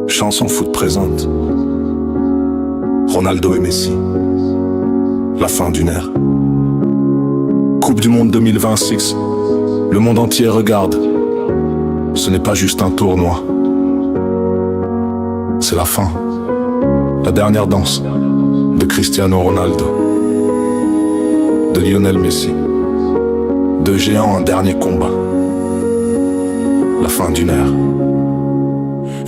Chanson foot présente Ronaldo et Messi. La fin d'une ère. Coupe du monde 2026. Le monde entier regarde. Ce n'est pas juste un tournoi. C'est la fin. La dernière danse de Cristiano Ronaldo, de Lionel Messi. Deux géants, un dernier combat. La fin d'une ère.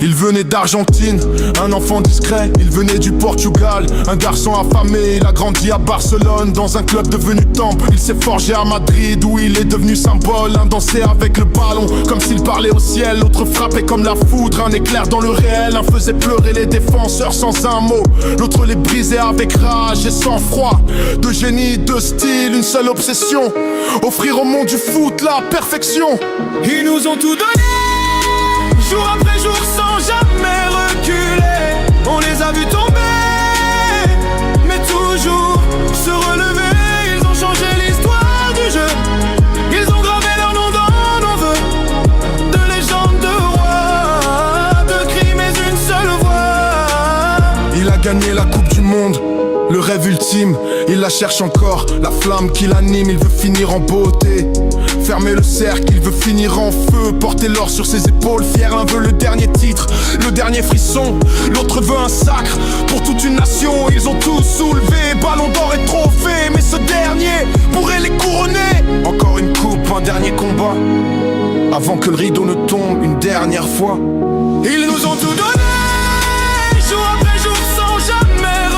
Il venait d'Argentine, un enfant discret. Il venait du Portugal, un garçon affamé. Il a grandi à Barcelone, dans un club devenu temple. Il s'est forgé à Madrid, où il est devenu symbole. Un dansait avec le ballon, comme s'il parlait au ciel. L'autre frappait comme la foudre, un éclair dans le réel. Un faisait pleurer les défenseurs sans un mot. L'autre les brisait avec rage et sang-froid. Deux génies, deux styles, une seule obsession: offrir au monde du foot la perfection. Ils nous ont tout donné, jour après jour, sans jamais reculer. On les a vus tomber, mais toujours se relever. Ils ont changé l'histoire du jeu. Ils ont gravé leur nom dans nos voeux. De légende, de roi, de cris, mais une seule voix. Il a gagné la Coupe du Monde, le rêve ultime. Il la cherche encore, la flamme qui l'anime. Il veut finir en beauté, fermer le cercle, il veut finir en feu. Porter l'or sur ses épaules, fier. Un veut le dernier titre, le dernier frisson. L'autre veut un sacre pour toute une nation. Ils ont tous soulevé, ballon d'or et trophée. Mais ce dernier pourrait les couronner. Encore une coupe, un dernier combat, avant que le rideau ne tombe une dernière fois. Ils nous ont tout donné, jour après jour, sans jamais